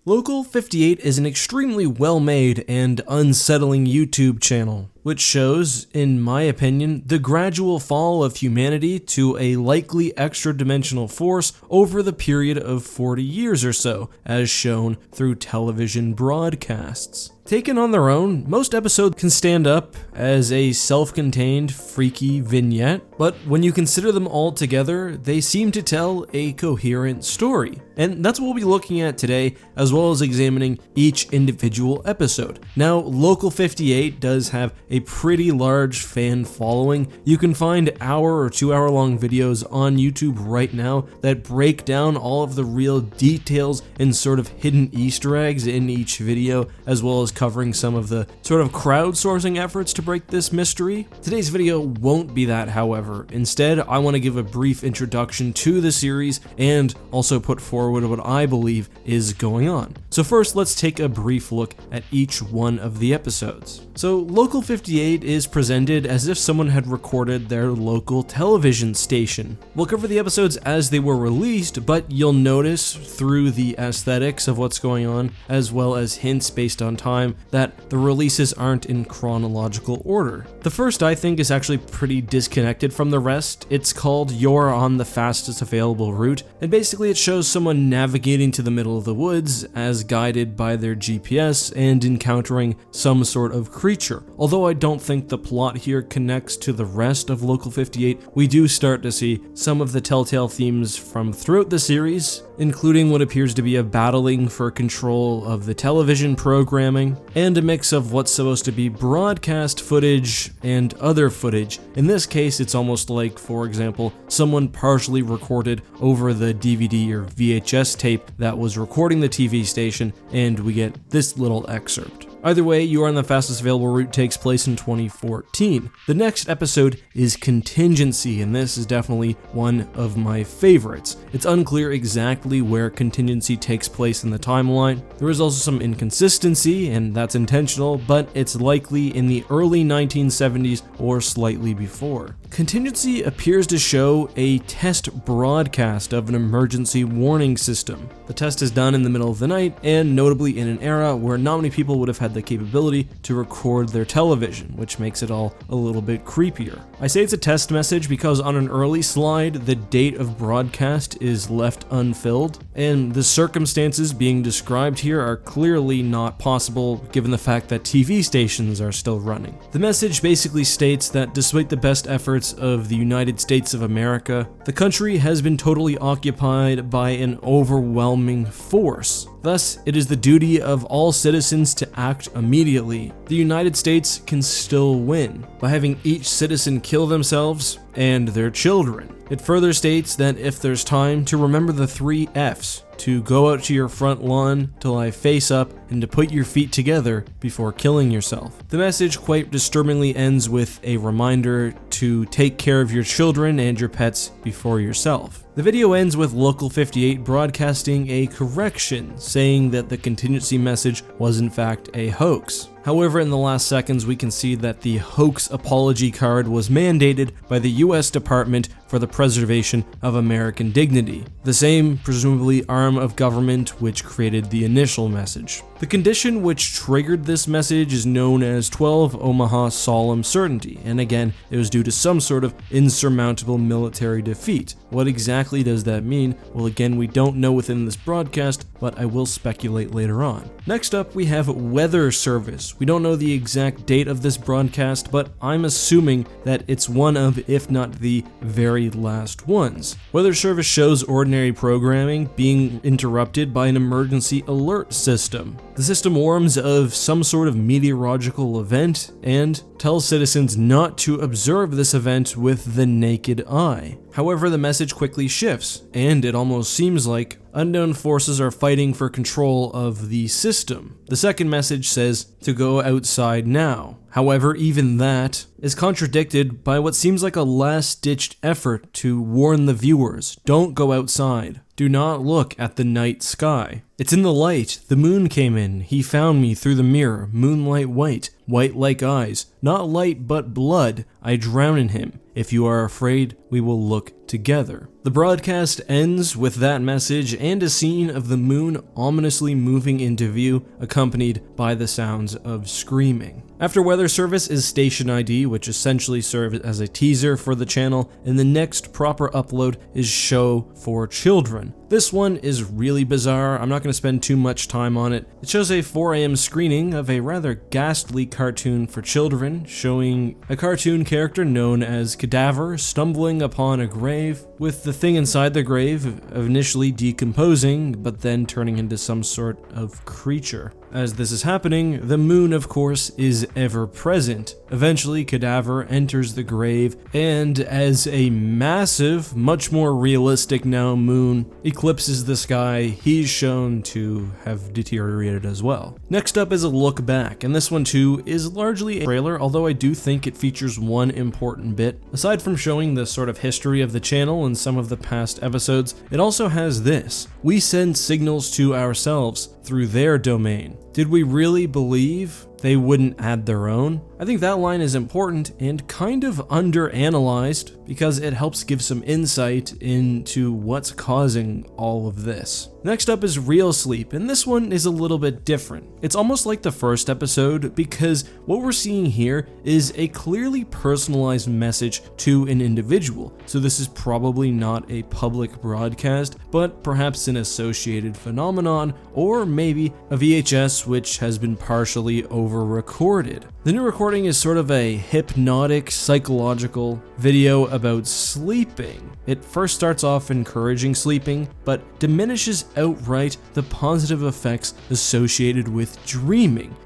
Local58 is an extremely well-made and unsettling YouTube channel, which shows, in my opinion, the gradual fall of humanity to a likely extra-dimensional force over the period of 40 years or so, as shown through television broadcasts. Taken on their own, most episodes can stand up as a self-contained, freaky vignette, but when you consider them all together, they seem to tell a coherent story. And that's what we'll be looking at today, as well as examining each individual episode. Now, Local58 does have a pretty large fan following. You can find hour or 2 hour long videos on YouTube right now that break down all of the real details and sort of hidden Easter eggs in each video, as well as covering some of the sort of crowdsourcing efforts to break this mystery. Today's video won't be that, however. Instead, I want to give a brief introduction to the series and also put forward what I believe is going on. So first, let's take a brief look at each one of the episodes. So Local58 is presented as if someone had recorded their local television station. We'll cover the episodes as they were released, but you'll notice through the aesthetics of what's going on, as well as hints based on time, that the releases aren't in chronological order. The first, I think, is actually pretty disconnected from the rest. It's called You're on the Fastest Available Route, and basically it shows someone navigating to the middle of the woods as guided by their GPS and encountering some sort of creature. Although I don't think the plot here connects to the rest of Local58, we do start to see some of the telltale themes from throughout the series, including what appears to be a battling for control of the television programming, and a mix of what's supposed to be broadcast footage and other footage. In this case, it's almost like, for example, someone partially recorded over the DVD or VHS tape that was recording the TV station, and we get this little excerpt. Either way, You're on the Fastest Available Route takes place in 2014. The next episode is Contingency, and this is definitely one of my favorites. It's unclear exactly where Contingency takes place in the timeline. There is also some inconsistency, and that's intentional, but it's likely in the early 1970s or slightly before. Contingency appears to show a test broadcast of an emergency warning system. The test is done in the middle of the night, and notably in an era where not many people would have had the capability to record their television, which makes it all a little bit creepier. I say it's a test message because on an early slide, the date of broadcast is left unfilled, and the circumstances being described here are clearly not possible given the fact that TV stations are still running. The message basically states that despite the best efforts of the United States of America, the country has been totally occupied by an overwhelming force. Thus, it is the duty of all citizens to act immediately. The United States can still win by having each citizen kill themselves and their children. It further states that if there's time, to remember the 3 F's, to go out to your front lawn, to lie face up, and to put your feet together before killing yourself. The message quite disturbingly ends with a reminder to take care of your children and your pets before yourself. The video ends with Local58 broadcasting a correction, saying that the contingency message was in fact a hoax. However, in the last seconds, we can see that the hoax apology card was mandated by the US Department for the Preservation of American Dignity, the same, presumably, arm of government which created the initial message. The condition which triggered this message is known as 12 Omaha Solemn Certainty, and again, it was due to some sort of insurmountable military defeat. What exactly does that mean? Well, again, we don't know within this broadcast, but I will speculate later on. Next up, we have Weather Service. We don't know the exact date of this broadcast, but I'm assuming that it's one of, if not the very last ones. Weather Service shows ordinary programming being interrupted by an emergency alert system. The system warns of some sort of meteorological event and tells citizens not to observe this event with the naked eye. However, the message quickly shifts, and it almost seems like unknown forces are fighting for control of the system. The second message says to go outside now. However, even that is contradicted by what seems like a last-ditched effort to warn the viewers, don't go outside. Do not look at the night sky. It's in the light. The moon came in. He found me through the mirror. Moonlight white. White like eyes. Not light but blood. I drown in him. If you are afraid, we will look together. The broadcast ends with that message and a scene of the moon ominously moving into view, accompanied by the sounds of screaming. After weather service is station ID, which essentially serves as a teaser for the channel, and the next proper upload is show for children. This one is really bizarre. I'm not going to spend too much time on it. It shows a 4 a.m. screening of a rather ghastly cartoon for children, showing a cartoon character known as Cadaver stumbling upon a grave, with the thing inside the grave initially decomposing, but then turning into some sort of creature. As this is happening, the moon, of course, is ever present. Eventually, Cadaver enters the grave, and as a massive, much more realistic now moon eclipses the sky, he's shown to have deteriorated as well. Next up is a look back, and this one too is largely a trailer, although I do think it features one important bit. Aside from showing the sort of history of the channel and some of the past episodes, it also has this. We send signals to ourselves through their domain. Did we really believe they wouldn't add their own? I think that line is important and kind of underanalyzed because it helps give some insight into what's causing all of this. Next up is Real Sleep, and this one is a little bit different. It's almost like the first episode because what we're seeing here is a clearly personalized message to an individual. So this is probably not a public broadcast, but perhaps an associated phenomenon, or maybe a VHS which has been partially over-recorded. The new recording is sort of a hypnotic, psychological video about sleeping. It first starts off encouraging sleeping, but diminishes outright the positive effects associated with dreaming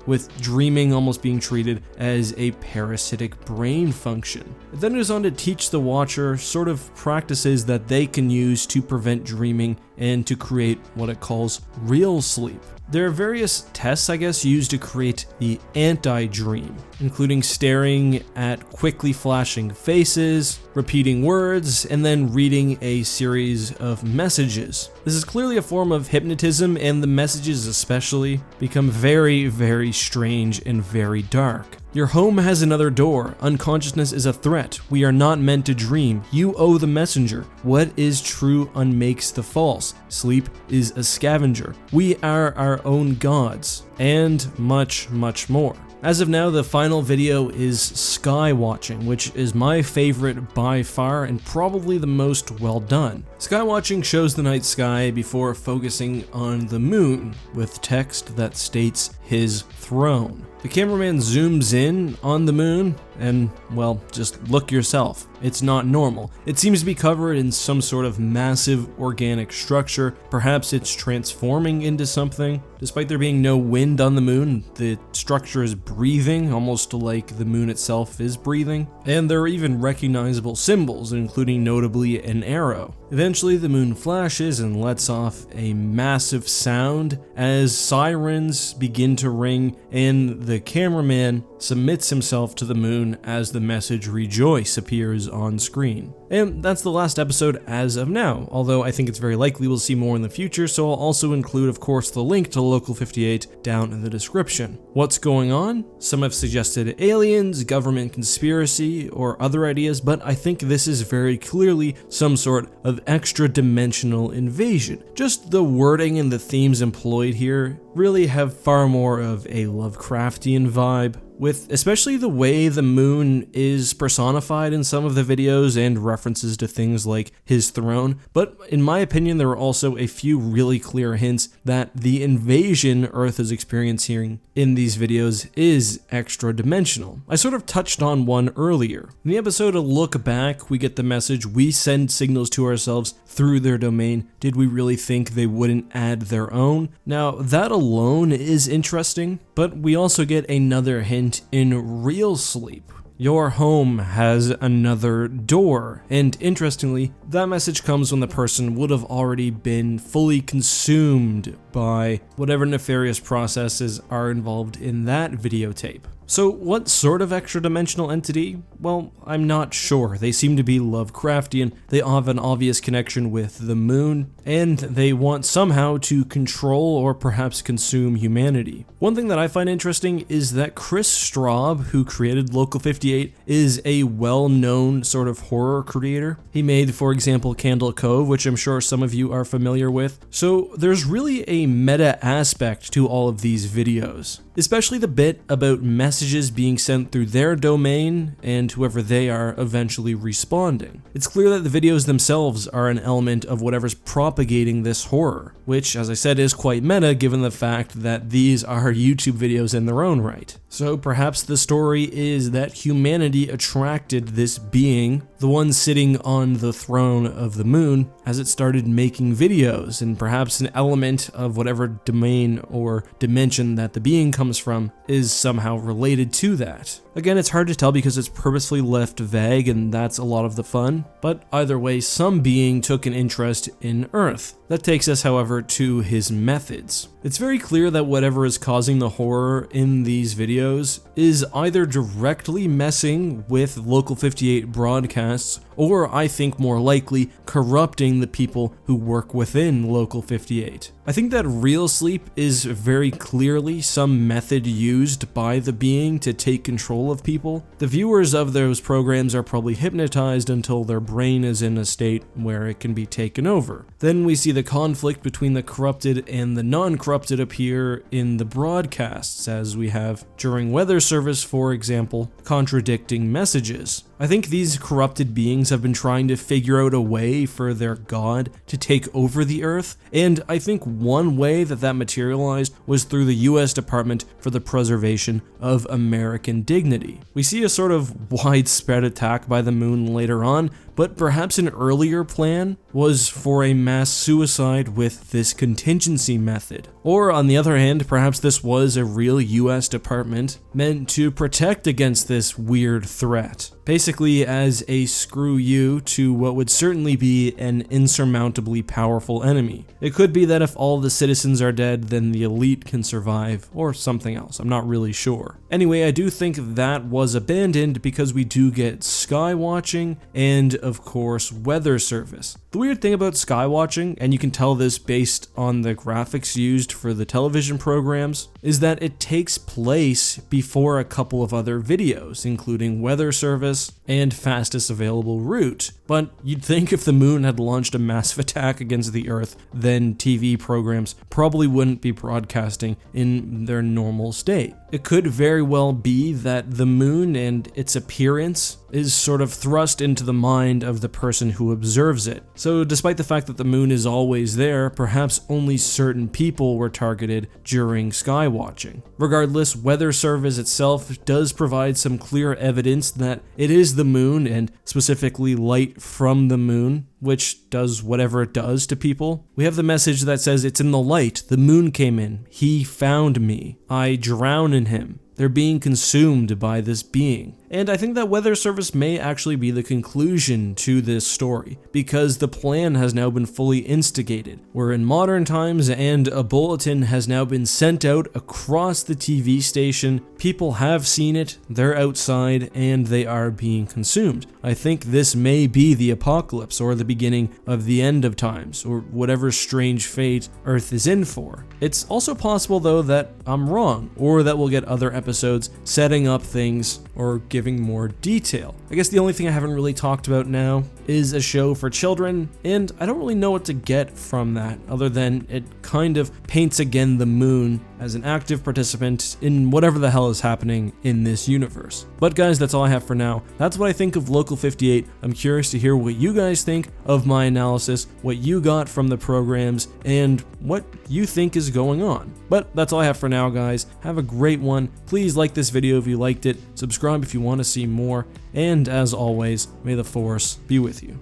almost being treated as a parasitic brain function. It then goes on to teach the watcher sort of practices that they can use to prevent dreaming and to create what it calls real sleep. There are various tests, I guess, used to create the anti-dream, including staring at quickly flashing faces, repeating words, and then reading a series of messages. This is clearly a form of hypnotism, and the messages especially become very, very strange and very dark. Your home has another door. Unconsciousness is a threat. We are not meant to dream. You owe the messenger. What is true unmakes the false. Sleep is a scavenger. We are our own gods. And much, much more. As of now, the final video is sky watching, which is my favorite by far and probably the most well done. Sky watching shows the night sky before focusing on the moon with text that states his throne. The cameraman zooms in on the moon and, well, just look yourself. It's not normal. It seems to be covered in some sort of massive organic structure. Perhaps it's transforming into something. Despite there being no wind on the moon, the structure is breathing, almost like the moon itself is breathing. And there are even recognizable symbols, including notably an arrow. Eventually, the moon flashes and lets off a massive sound as sirens begin to ring, and the cameraman submits himself to the moon as the message "Rejoice" appears on screen. And that's the last episode as of now, although I think it's very likely we'll see more in the future, so I'll also include, of course, the link to Local58 down in the description. What's going on? Some have suggested aliens, government conspiracy, or other ideas, but I think this is very clearly some sort of extra-dimensional invasion. Just the wording and the themes employed here really have far more of a Lovecraftian vibe, with especially the way the moon is personified in some of the videos and references to things like his throne. But in my opinion, there are also a few really clear hints that the invasion Earth is experiencing in these videos is extra-dimensional. I sort of touched on one earlier. In the episode A Look Back, we get the message, we send signals to ourselves through their domain. Did we really think they wouldn't add their own? Now, that alone is interesting, but we also get another hint in Real Sleep. Your home has another door, and interestingly, that message comes when the person would have already been fully consumed by whatever nefarious processes are involved in that videotape. So what sort of extra-dimensional entity? Well, I'm not sure. They seem to be Lovecraftian, they have an obvious connection with the moon, and they want somehow to control or perhaps consume humanity. One thing that I find interesting is that Chris Straub, who created Local58, is a well-known sort of horror creator. He made, for example, Candle Cove, which I'm sure some of you are familiar with. So there's really a meta aspect to all of these videos, especially the bit about messages being sent through their domain and whoever they are eventually responding. It's clear that the videos themselves are an element of whatever's propagating this horror, which, as I said, is quite meta given the fact that these are YouTube videos in their own right. So perhaps the story is that humanity attracted this being, the one sitting on the throne of the moon, as it started making videos, and perhaps an element of whatever domain or dimension that the being comes from is somehow related to that. Again, it's hard to tell because it's purposely left vague, and that's a lot of the fun, but either way, some being took an interest in Earth. That takes us, however, to his methods. It's very clear that whatever is causing the horror in these videos is either directly messing with Local58 broadcasts, or I think more likely corrupting the people who work within Local58. I think that real sleep is very clearly some method used by the being to take control of people. The viewers of those programs are probably hypnotized until their brain is in a state where it can be taken over. Then we see the conflict between the corrupted and the non-corrupted appear in the broadcasts, as we have during weather service, for example, contradicting messages. I think these corrupted beings have been trying to figure out a way for their god to take over the Earth, and I think one way that materialized was through the US Department for the Preservation of American Dignity. We see a sort of widespread attack by the moon later on, but perhaps an earlier plan was for a mass suicide with this contingency method. Or on the other hand, perhaps this was a real US department meant to protect against this weird threat, basically as a screw you to what would certainly be an insurmountably powerful enemy. It could be that if all the citizens are dead, then the elite can survive, or something else, I'm not really sure. Anyway, I do think that was abandoned because we do get sky watching and, of course, weather service. The weird thing about sky watching, and you can tell this based on the graphics used for the television programs, is that it takes place before a couple of other videos, including weather service and fastest available route. But you'd think if the moon had launched a massive attack against the Earth, then TV programs probably wouldn't be broadcasting in their normal state. It could very well be that the moon and its appearance is sort of thrust into the mind of the person who observes it. So despite the fact that the moon is always there, perhaps only certain people were targeted during sky watching. Regardless, weather service itself does provide some clear evidence that it is the moon, and specifically light from the moon, which does whatever it does to people. We have the message that says it's in the light, the moon came in, he found me, I drown in him. They're being consumed by this being. And I think that weather service may actually be the conclusion to this story, because the plan has now been fully instigated. We're in modern times and a bulletin has now been sent out across the TV station. People have seen it, they're outside, and they are being consumed. I think this may be the apocalypse, or the beginning of the end of times, or whatever strange fate Earth is in for. It's also possible though that I'm wrong, or that we'll get other episodes setting up things or giving more detail. I guess the only thing I haven't really talked about now is a show for children, and I don't really know what to get from that other than it kind of paints again the moon as an active participant in whatever the hell is happening in this universe. But guys, that's all I have for now. That's what I think of Local58. I'm curious to hear what you guys think of my analysis, what you got from the programs, and what you think is going on. But that's all I have for now, guys. Have a great one. Please like this video if you liked it, subscribe if you want to see more, and as always, may the Force be with you.